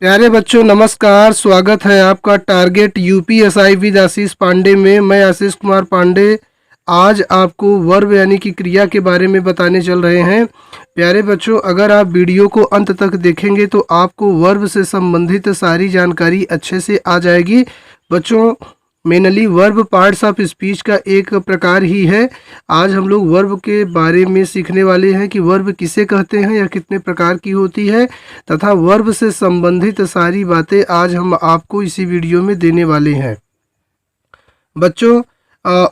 प्यारे बच्चों नमस्कार। स्वागत है आपका टारगेट यूपीएसआई विद आशीष पांडे में। मैं आशीष कुमार पांडे आज आपको वर्ब यानी कि क्रिया के बारे में बताने चल रहे हैं। प्यारे बच्चों, अगर आप वीडियो को अंत तक देखेंगे तो आपको वर्ब से संबंधित सारी जानकारी अच्छे से आ जाएगी। बच्चों, mainly verb parts of speech का एक प्रकार ही है। आज हम लोग वर्ब के बारे में सीखने वाले हैं कि वर्ब किसे कहते हैं या कितने प्रकार की होती है, तथा वर्ब से संबंधित सारी बातें आज हम आपको इसी वीडियो में देने वाले हैं। बच्चों,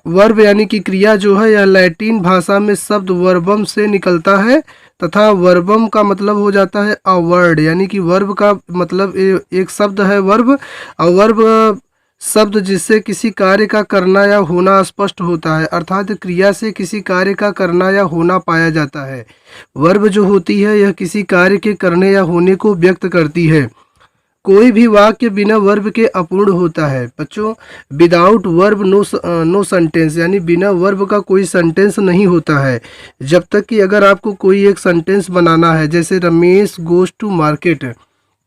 वर्ब यानी कि क्रिया जो है यह लैटिन भाषा में शब्द वर्बम से निकलता है, तथा वर्बम का मतलब हो जाता है अ वर्ड, यानी कि वर्ब का मतलब एक शब्द है वर्ब। और वर्ब शब्द जिससे किसी कार्य का करना या होना स्पष्ट होता है, अर्थात क्रिया से किसी कार्य का करना या होना पाया जाता है। वर्ब जो होती है यह किसी कार्य के करने या होने को व्यक्त करती है। कोई भी वाक्य बिना वर्ब के अपूर्ण होता है। बच्चों, विदाउट वर्ब नो सेंटेंस, यानी बिना वर्ब का कोई सेंटेंस नहीं होता है। जब तक कि अगर आपको कोई एक सेंटेंस बनाना है, जैसे रमेश गोज टू मार्केट,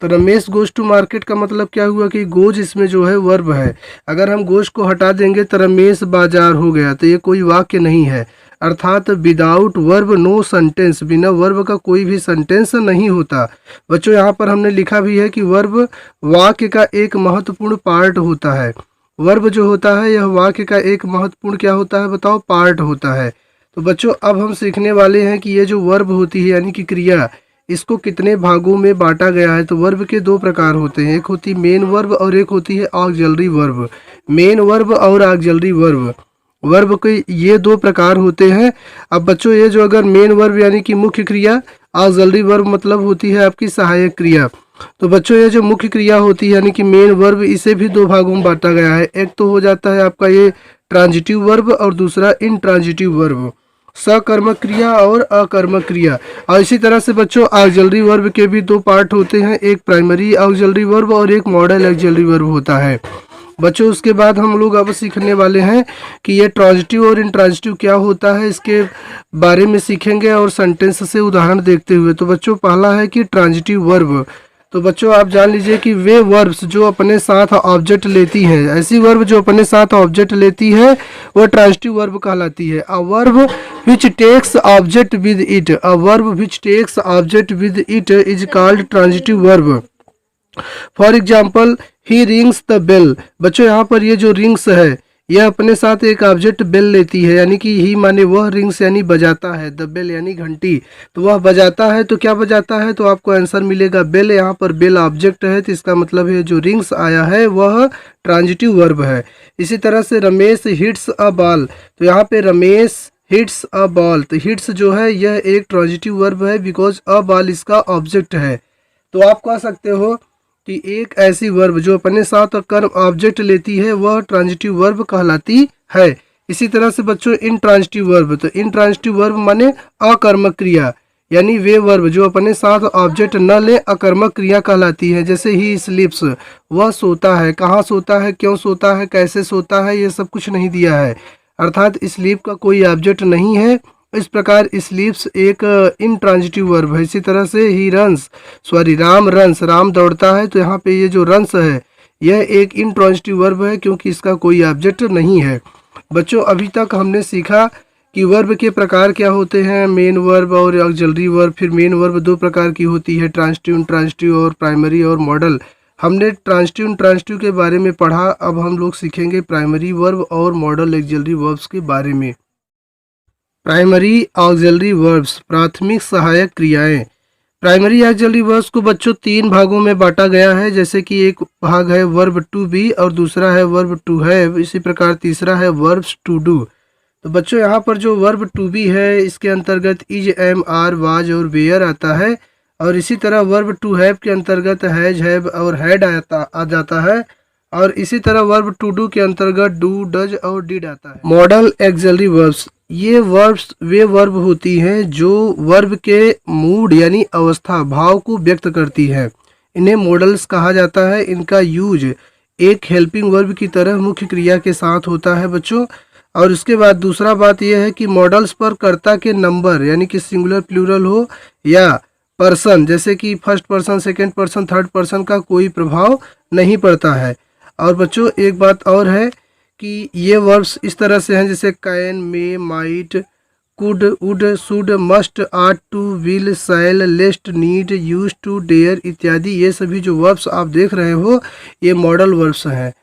तो रमेश गोज टू मार्केट का मतलब क्या हुआ कि गोज इसमें जो है वर्ब है। अगर हम गोज को हटा देंगे तो रमेश बाजार हो गया, तो ये कोई वाक्य नहीं है। अर्थात विदाउट वर्ब नो सेंटेंस, बिना वर्ब का कोई भी सेंटेंस नहीं होता। बच्चों, यहाँ पर हमने लिखा भी है कि वर्ब वाक्य का एक महत्वपूर्ण पार्ट होता है। वर्ब जो होता है यह वाक्य का एक महत्वपूर्ण क्या होता है बताओ, पार्ट होता है। तो बच्चों, अब हम सीखने वाले हैं कि ये जो वर्ब होती है यानी कि क्रिया, इसको कितने भागों में बांटा गया है। तो वर्ब के दो प्रकार होते हैं, एक होती मेन वर्ब और एक होती है ऑक्सिलरी वर्ब। मेन वर्ब और ऑक्सिलरी वर्ब, वर्ब के ये दो प्रकार होते हैं। अब बच्चों, ये जो अगर मेन वर्ब यानी कि मुख्य क्रिया, ऑक्सिलरी वर्ब मतलब होती है आपकी सहायक क्रिया। तो बच्चों, ये जो मुख्य क्रिया होती है यानी कि मेन वर्ब, इसे भी दो भागों में बांटा गया है। एक तो हो जाता है आपका ये ट्रांजिटिव वर्ब और दूसरा इनट्रांजिटिव वर्ब, सकर्मक क्रिया और अकर्मक क्रिया। और इसी तरह से बच्चों, ऑक्सिलरी वर्ब के भी दो पार्ट होते हैं, एक प्राइमरी ऑक्सिलरी वर्ब और एक मॉडल ऑक्सिलरी वर्ब होता है। बच्चों, उसके बाद हम लोग अब सीखने वाले हैं कि ये ट्रांजिटिव और इंट्रांजिटिव क्या होता है, इसके बारे में सीखेंगे और सेंटेंस से उदाहरण देखते हुए। तो बच्चों, पहला है कि ट्रांजिटिव वर्ब। तो बच्चों, आप जान लीजिए कि वे वर्ब्स जो अपने साथ ऑब्जेक्ट लेती हैं, ऐसी वर्ब जो अपने साथ ऑब्जेक्ट लेती है वह ट्रांजिटिव वर्ब कहलाती है। A verb which takes object with it, a verb which takes object with it is called transitive verb. For example, he rings the bell. बच्चों, यहाँ पर ये जो रिंग्स है यह अपने साथ एक ऑब्जेक्ट बेल लेती है, यानी कि ही माने वह, रिंग्स यानी बजाता है, द बेल यानी घंटी। तो वह बजाता है, तो क्या बजाता है, तो आपको आंसर मिलेगा बेल। यहाँ पर बेल ऑब्जेक्ट है, तो इसका मतलब है जो रिंग्स आया है वह ट्रांजिटिव वर्ब है। इसी तरह से रमेश हिट्स अ बॉल, तो यहाँ पे रमेश हिट्स अ बॉल, तो हिट्स जो है यह एक ट्रांजिटिव वर्ब है, बिकॉज अ बॉल इसका ऑब्जेक्ट है। तो आप कह सकते हो कि एक ऐसी वर्ब जो अपने साथ कर्म ऑब्जेक्ट लेती है वह ट्रांजिटिव वर्ब कहलाती है। इसी तरह से बच्चों, इनट्रांजिटिव वर्ब, तो इनट्रांजिटिव वर्ब माने अकर्मक क्रिया, यानी वे वर्ब जो अपने साथ ऑब्जेक्ट न ले अकर्मक क्रिया कहलाती है। जैसे ही स्लीप्स, वह सोता है, कहाँ सोता है, क्यों सोता है, कैसे सोता है, ये सब कुछ नहीं दिया है, अर्थात स्लीप का कोई ऑब्जेक्ट नहीं है। इस प्रकार स्लीप्स एक इनट्रांजिटिव वर्ब है। इसी तरह से he runs, Ram runs, Ram दौड़ता है, तो यहाँ पे ये जो रन्स है यह एक इनट्रांजिटिव वर्ब है, क्योंकि इसका कोई ऑब्जेक्ट नहीं है। बच्चों, अभी तक हमने सीखा कि वर्ब के प्रकार क्या होते हैं, मेन वर्ब और ऑक्सिलरी वर्ब। फिर मेन वर्ब दो प्रकार की होती है, ट्रांजिटिव, इंट्रांजिटिव और प्राइमरी और मॉडल। हमने ट्रांजिटिव इंट्रांजिटिव के बारे में पढ़ा, अब हम लोग सीखेंगे प्राइमरी वर्ब और मॉडल ऑक्सिलरी वर्ब्स के बारे में। प्राइमरी ऑक्सिलरी वर्ब्स, प्राथमिक सहायक क्रियाएं। प्राइमरी ऑक्सिलरी वर्ब्स को बच्चों तीन भागों में बांटा गया है, जैसे कि एक भाग है वर्ब टू बी और दूसरा है वर्ब टू हैव, इसी प्रकार तीसरा है वर्ब्स टू डू। तो बच्चों, यहाँ पर जो वर्ब टू बी है इसके अंतर्गत इज, एम, आर, वाज और वेयर आता है, और इसी तरह वर्ब टू हैव के अंतर्गत हैज, हैव और हैड आ जाता है, और इसी तरह वर्ब टू डू के अंतर्गत डू, डज और डिड आता है। मॉडल ऑक्सिलरी वर्ब्स, ये वर्ब्स वे वर्ब होती हैं जो वर्ब के मूड यानी अवस्था, भाव को व्यक्त करती है। इन्हें मॉडल्स कहा जाता है। इनका यूज एक हेल्पिंग वर्ब की तरह मुख्य क्रिया के साथ होता है बच्चों। और उसके बाद दूसरा बात यह है कि मॉडल्स पर कर्ता के नंबर यानी कि सिंगुलर प्लूरल हो या पर्सन, जैसे कि first person, second person, third person का कोई प्रभाव नहीं पड़ता है। और बच्चों एक बात और है कि ये वर्ब्स इस तरह से हैं, जैसे can, may, might, could, would, should, must, ought to, will, shall, lest, need, used to, dare इत्यादि। ये सभी जो वर्ब्स आप देख रहे हो ये मॉडल वर्ब्स हैं।